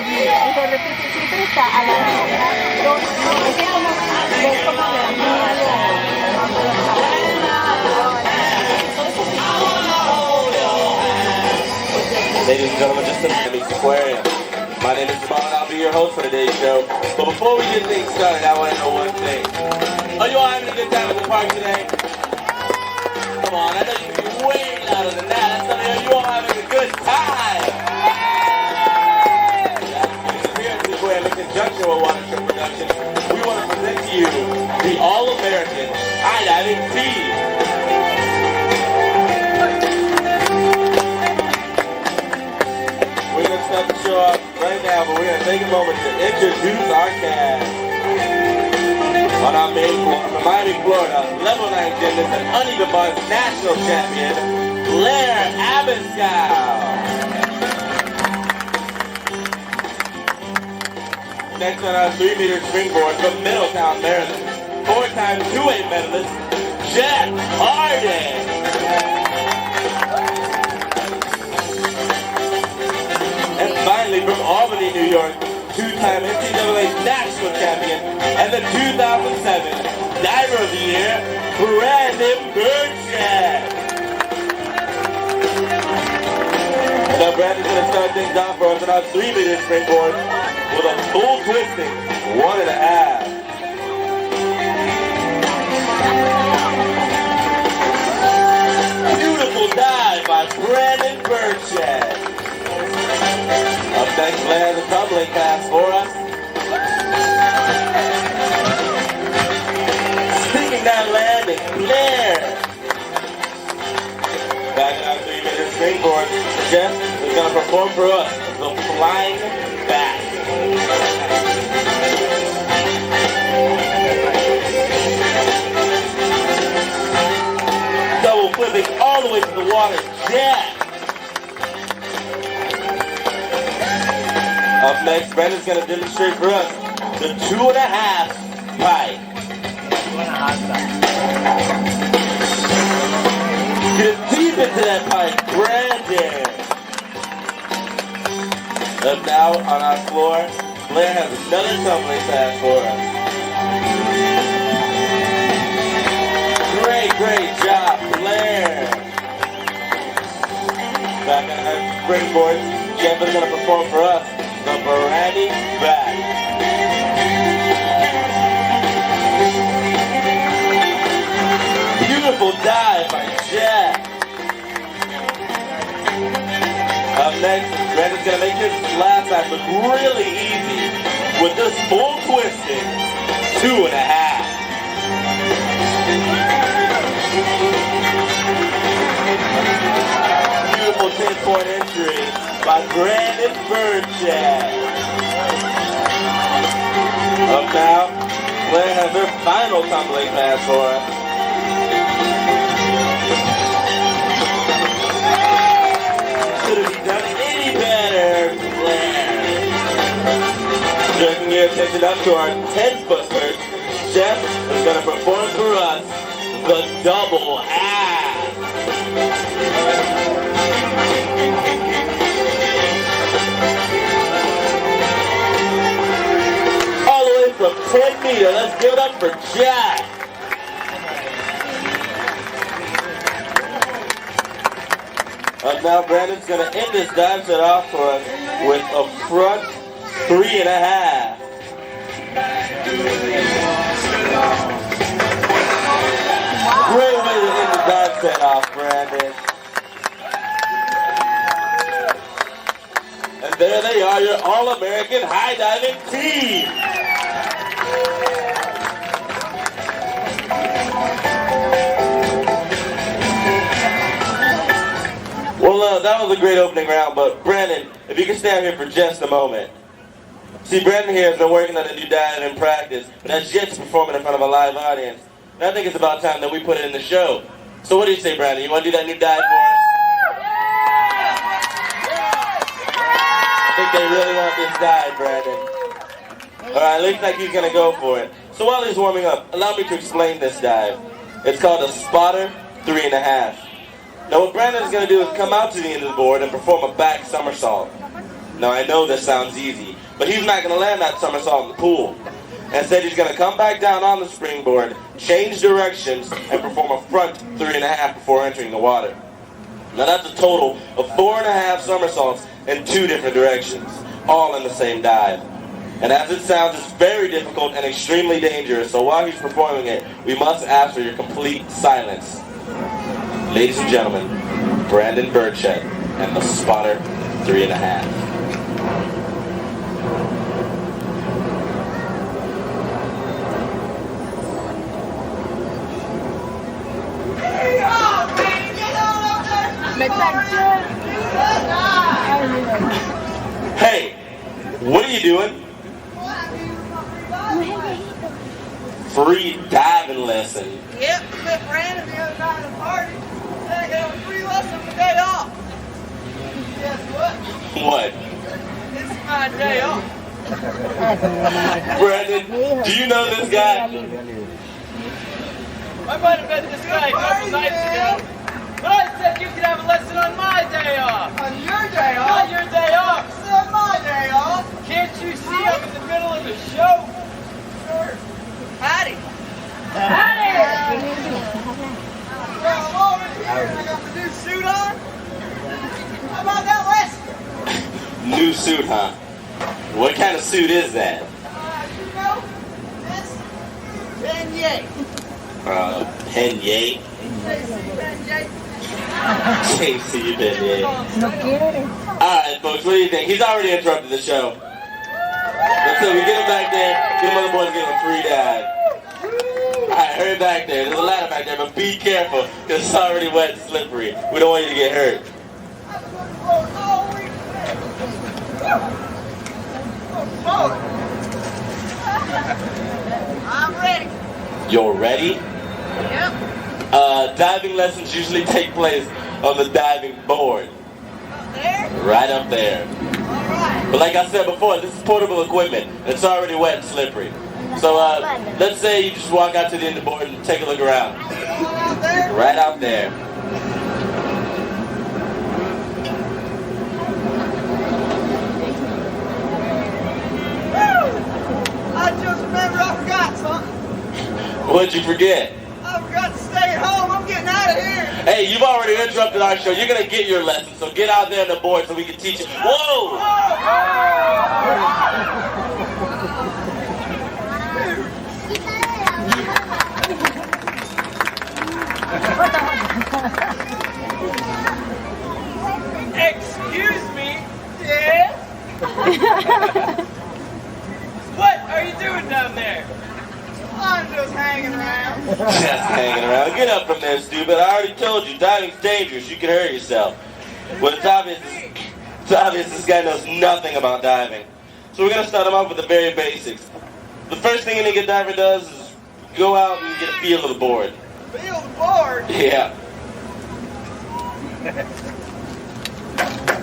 allí. Y de repente siempre está a la pero es que como ves como le da miedo. Ladies and gentlemen, just listening to the seaquarium. My name is Simon, I'll be your host for today's show. But before we get things started, I want to know one thing. Are you all having a good time at the park today? Come on, I know you can be way louder than that. That's something you all having a good time. Here at Seaquarium, in conjunction with Water Trip Productions, we want to present to you the All-American High-Diving Team. We're going to start the show off right now, but we're going to take a moment to introduce our cast. On our main floor, from Miami, Florida, level 9 gymnast and uneven bars national champion, Blair Abiscow. Next on our 3-meter springboard from Middletown, Maryland, 4-time 2A medalist, Jeff Harden. And finally, from Albany, New York, 2-time NCAA national champion and the 2007 Diver of the Year, Brandon Menachem. Now Brandon's going to start things off for us on our 3-meter springboard with a full twisting 1.5. Beautiful dive by Brandon Menachem. Up next, Blair has a tumbling pass for us. Sticking that landing, Blair. Back in our 3-meter springboard, Jeff is going to perform for us the flying back. Double flipping all the way to the water, Jeff. Up next, Brandon's going to demonstrate for us the 2.5 pipe. Get deep into that pipe, Brandon. Up now on our floor, Blair has another tumbling pass for us. Great job, Blair. Back on our springboard, Jeff is going to perform for us the Barani back. Beautiful dive by Jeff. Up next, Brandon's going to make his last time look really easy with this full twisting 2.5. Beautiful 10-point entry by Brandon Menachem. Up now, Blair has their final tumbling pass for us. Could have done any better, Blair. Jerking your attention up to our 10-foot perch, Jeff is going to perform for us the double ass. From 10 meters, let's give it up for Jack. Up now, Brandon's going to end this dive set off for us with a front 3.5. Great way to end the dive set off, Brandon. And there they are, your All-American high diving team. Well, that was a great opening round, but Brandon, if you can stand here for just a moment. See, Brandon here has been working on a new dive in practice, but that's yet to perform in front of a live audience. And I think it's about time that we put it in the show. So what do you say, Brandon? You want to do that new dive for us? I think they really want this dive, Brandon. All right, looks like he's going to go for it. So while he's warming up, allow me to explain this dive. It's called a spotter 3.5. Now what Brandon's going to do is come out to the end of the board and perform a back somersault. Now I know this sounds easy, but he's not going to land that somersault in the pool. Instead, he's going to come back down on the springboard, change directions, and perform a front 3.5 before entering the water. Now that's a total of 4.5 somersaults in 2 different directions, all in the same dive. And as it sounds, it's very difficult and extremely dangerous, so while he's performing it, we must ask for your complete silence. Ladies and gentlemen, Brandon Burchett and the Spotter 3.5. Hey, what are you doing? Free diving lesson. Yep, we met Brandon the other night at a party. Said I got a free lesson the day off. Guess what? What? This is my day off. Brandon, do you know this guy? I might have met this guy a couple nights ago. But I said you could have a lesson on my day off. On your day off? Not your day off. I said my day off. Can't you see I'm in the middle of the show? Sure. Howdy. Howdy! Well, I'm already here and I got the new suit on. How about that lesson? New suit, huh? What kind of suit is that? You know, this beignet. Beignet? JC Beignet. Alright, folks, what do you think? He's already interrupted the show. Let's see, we get him back there, get him other boys, give him a free dive. Alright, hurry back there. There's a ladder back there, but be careful, because it's already wet and slippery. We don't want you to get hurt. I'm ready. You're ready? Yep. Diving lessons usually take place on the diving board. Up there? Right up there. Alright. But like I said before, this is portable equipment. It's already wet and slippery. So let's say you just walk out to the end of the board and take a look around. Out there? Right out there. I just remember I forgot something. What'd you forget? I forgot to stay at home. I'm getting out of here. Hey, you've already interrupted our show. You're going to get your lesson, so get out there on the board so we can teach you. Whoa! Excuse me? Yes? What are you doing down there? I'm just hanging around. Just hanging around. Get up from there, stupid. I already told you, diving's dangerous. You can hurt yourself. Well, it's obvious this guy knows nothing about diving. So we're going to start him off with the very basics. The first thing any good diver does is go out and get a feel of the board. Feel the board? Yeah.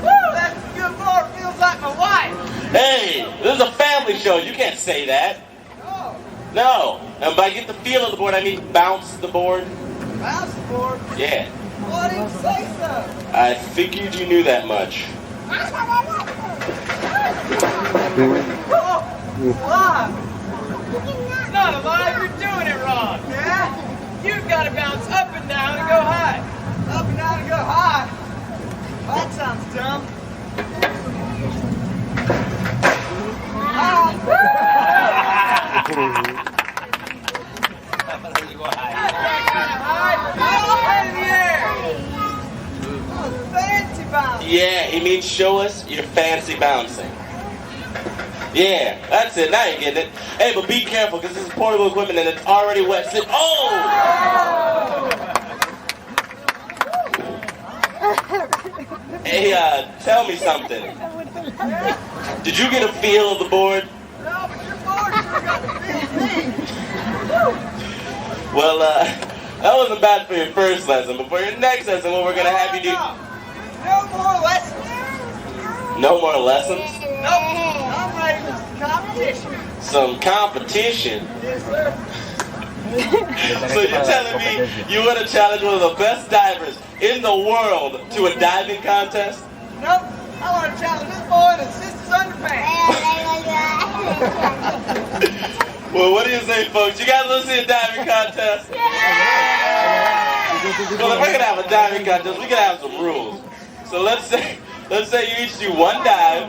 Woo, that's a good board. Feels like my wife. Hey, this is a family show. You can't say that. Oh, No. And by get the feel of the board, I mean bounce the board. bounce the board. Yeah. Why didn't you say so? I figured you knew that much. Oh, alive. Not alive, you're doing it wrong. Yeah? You've got to bounce up and down and go high. Up and down and go high? That sounds dumb. Fancy bounce. Yeah, he means show us your fancy bouncing. Yeah, that's it. Now you're getting it. Hey, but be careful because this is portable equipment and it's already wet. Oh! Hey, tell me something. Did you get a feel of the board? No, but your board sure got the feel of me. Well, that wasn't bad for your first lesson, but for your next lesson, what we're going to have you do... No more lessons. No more lessons? Nope. I'm ready for some competition. Some competition? Yes, sir. So you're telling me you want to challenge one of the best divers in the world to a diving contest? Nope. I want to challenge this boy in his sister's underpants. Well, what do you say, folks? You guys want to see a diving contest? Well, if we're gonna have a diving contest, we gotta have some rules. So let's say you each do one dive,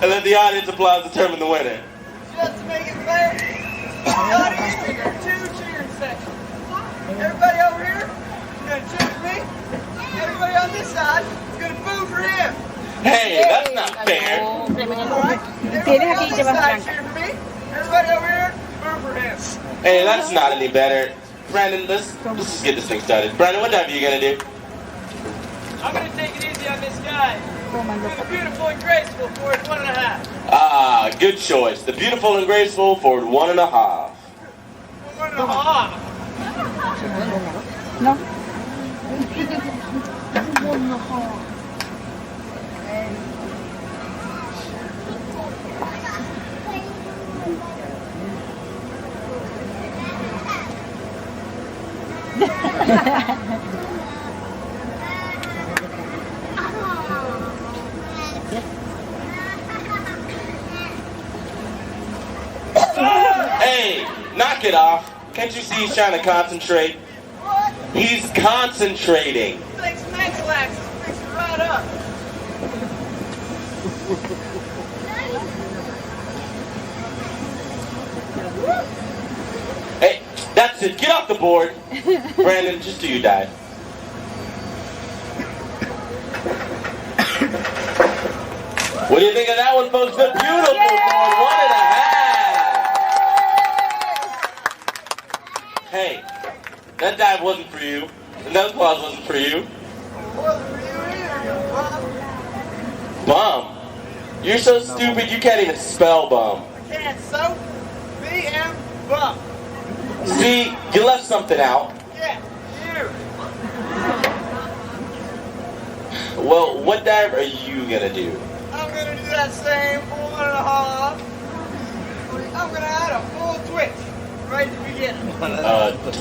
and let the audience applause determine the winner. Just to make it fair, the audience figure 2 cheering sections. Everybody over here is gonna cheer for me. Everybody on this side is gonna boo for him. Hey, that's not fair. All right? Everybody on this side cheer for me. Everybody over here, boo for him. Hey, that's not any better. Brandon, let's just get this thing started. Brandon, what dive are you gonna do? I'm gonna take it easy on this guy. The beautiful and graceful forward 1.5. Ah, good choice. The beautiful and graceful forward 1.5. 1.5. No. Hey, knock it off. Can't you see he's trying to concentrate? What? He's concentrating. Take some X-Lax. Fix it right up. Hey, that's it. Get off the board. Brandon, just do your dive. What do you think of that one, folks? The beautiful forward 1.5. Hey, that dive wasn't for you. And that applause wasn't for you. Wasn't for you either, you bum. Bum. You're so stupid you can't even spell bum. I can't soap. B-M bum. See, you left something out. Yeah, you. Well, what dive are you gonna do? I'm gonna do that same 1.5. I'm gonna add a full twitch right at the beginning.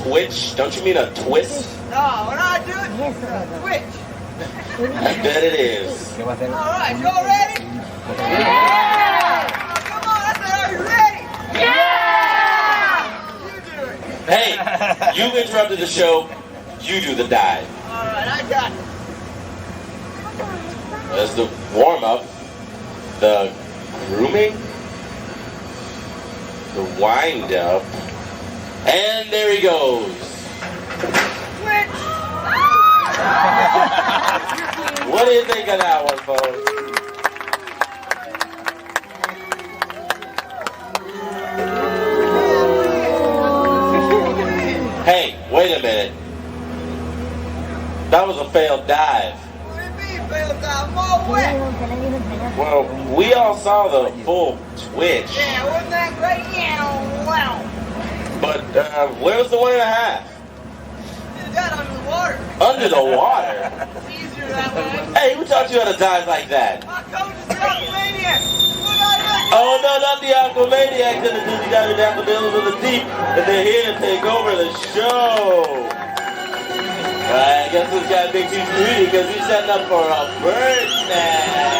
Twitch? Don't you mean a twist? No, when I do it, it's a twitch. I bet it is. All right, y'all ready? Yeah! Come on, I said, are you ready? Yeah! You do it. Hey, you interrupted the show. You do the dive. All right, I got it. That's the warm-up. The grooming. The wind-up. And there he goes. Twitch! What do you think of that one, folks? Hey, wait a minute. That was a failed dive. What do you mean, failed time? I'm all wet. Well, we all saw the full twitch. Yeah, wasn't that great? Yeah, wow. But where's the 1.5? Did that under the water. Under the water? It's easier that way. Hey, who taught you how to dive like that? My coach is the Aquamaniac. What I do? Oh no, not the Aquamaniacs in the Disney Diving Daffodils of the Deep. And they're here to take over the show. I guess this guy thinks he's greedy because he's setting up for a bird nest.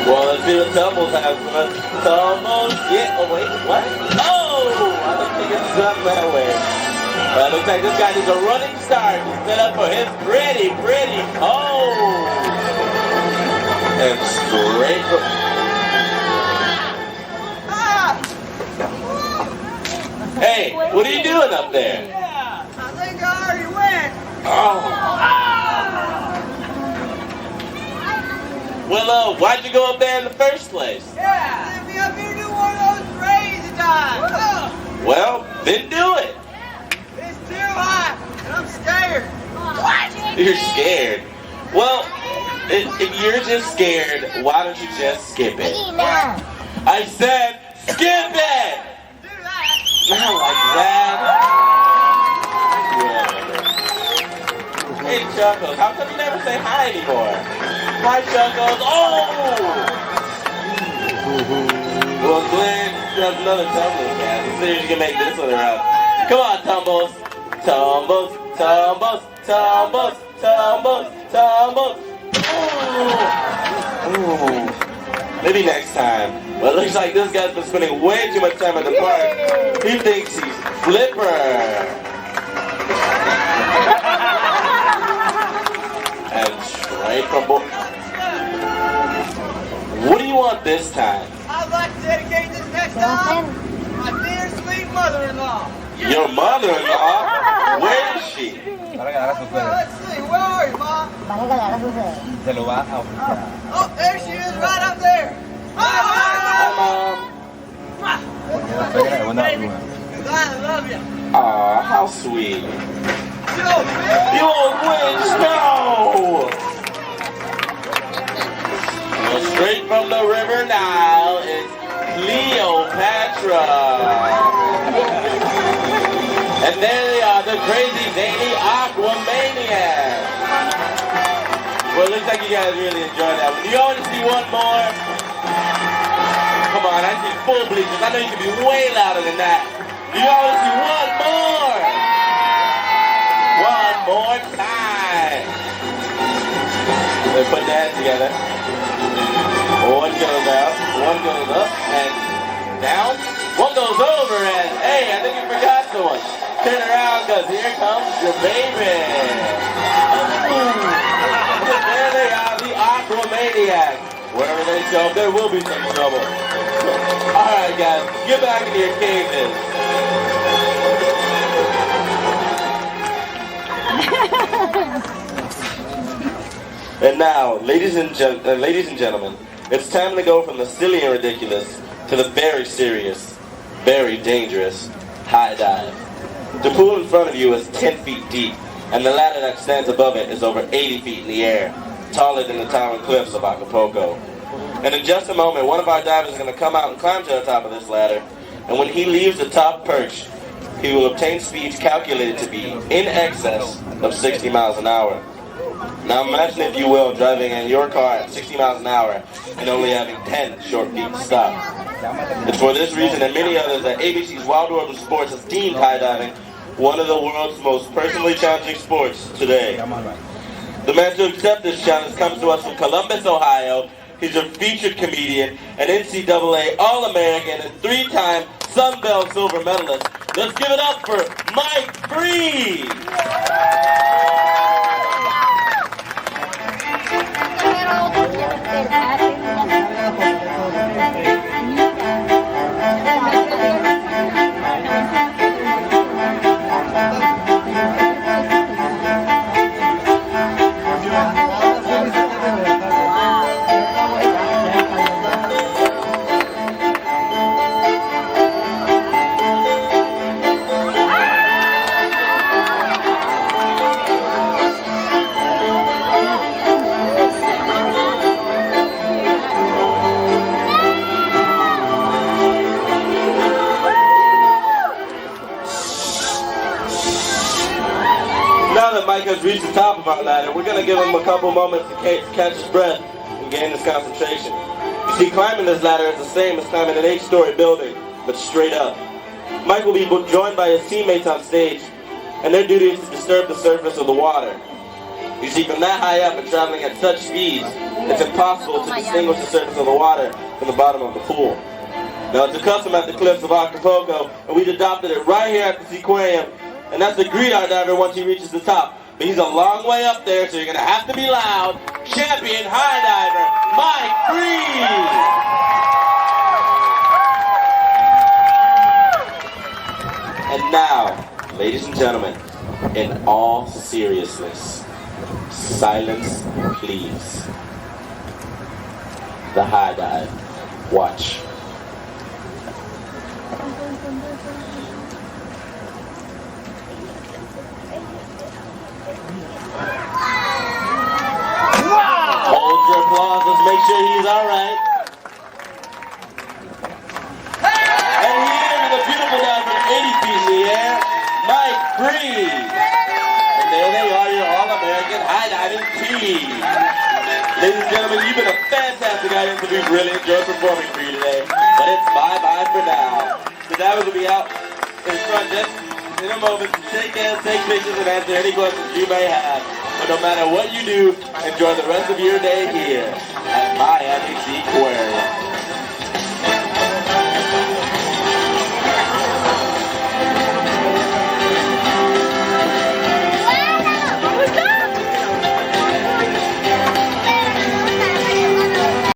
Well, let's see what Tumbles has for us. Tumbles, yeah, oh wait, what? Oh, I don't think it's done that way. It looks like this guy needs a running start to set up for his pretty home. And straight for... Hey, what are you doing up there? Yeah, I think I already went. Oh. Well, why'd you go up there in the first place? Yeah, let me up here do one of those crazy dives. Well, then do it. It's too high, and I'm scared. What? You're scared. Well, if you're just scared, why don't you just skip it? I said, skip it! Do that. Not like that. Yeah. Hey, Chuckles, how come you never say hi anymore? Hi, Chuckles. Oh! Well, Glenn has another Tumbles cast. Let's see if you can make this one around. Come on, Tumbles. Tumbles, Tumbles, tumbles, tumbles, tumbles. Ooh. Maybe next time. But it looks like this guy's been spending way too much time at the park. He thinks he's Flipper. And straight from what do you want this time? I'd like to dedicate this next time to my dear sweet mother-in-law. Your mother-in-law? Where is she? Well, let's see, where are you, Mom? Oh, there she is, right up there. Hi, Mom. Baby, 'cause I love you. Aw, how sweet. You old witch, no! Well, straight from the river Nile is Cleopatra. And there they are, the crazy, zany Aquamaniacs. Well, it looks like you guys really enjoyed that one. Do you want to see one more? Come on, I see full bleachers. I know you can be way louder than that. Do you want to see one more? One more time. They put that together. One goes out, one goes up, and down. One goes over, and hey, I think you forgot someone. Turn around, because here comes your baby. There they are, the Aquamaniacs. Wherever they show up, there will be some trouble. All right, guys, get back into your cages. And now, ladies and gentlemen, it's time to go from the silly and ridiculous to the very serious, very dangerous high dive. The pool in front of you is 10 feet deep, and the ladder that stands above it is over 80 feet in the air, taller than the towering cliffs of Acapulco. And in just a moment, one of our divers is going to come out and climb to the top of this ladder, and when he leaves the top perch, he will obtain speeds calculated to be in excess of 60 miles an hour. Now imagine, if you will, driving in your car at 60 miles an hour and only having 10 short feet to stop. It's for this reason and many others that ABC's Wild World of Sports has deemed high diving one of the world's most personally challenging sports today. The man to accept this challenge comes to us from Columbus, Ohio. He's a featured comedian, an NCAA All-American, and 3-time Sun Belt silver medalist. Let's give it up for Mike Freed! Now that Mike has reached the top of our ladder, we're going to give him a couple moments to catch his breath and gain his concentration. You see, climbing this ladder is the same as climbing an 8-story building, but straight up. Mike will be joined by his teammates on stage, and their duty is to disturb the surface of the water. You see, from that high up and traveling at such speeds, it's impossible to distinguish the surface of the water from the bottom of the pool. Now, it's a custom at the cliffs of Acapulco, and we've adopted it right here at the seaquarium. And that's to greet our diver once he reaches the top. But he's a long way up there, so you're going to have to be loud. Champion high diver, Mike Freed! And now, ladies and gentlemen, in all seriousness, silence please. The high dive. Watch. Hold your applause, let's make sure he's alright. And here with a beautiful dive from 80 feet in the air, Mike Freed. And there they are, your All-American high diving team. Ladies and gentlemen, you've been a fantastic audience, and we've really enjoyed performing for you today. But it's bye-bye for now. The divers will be out in front just in a moment to shake hands, take pictures, and answer any questions you may have. But no matter what you do, enjoy the rest of your day here at Miami Seaquarium.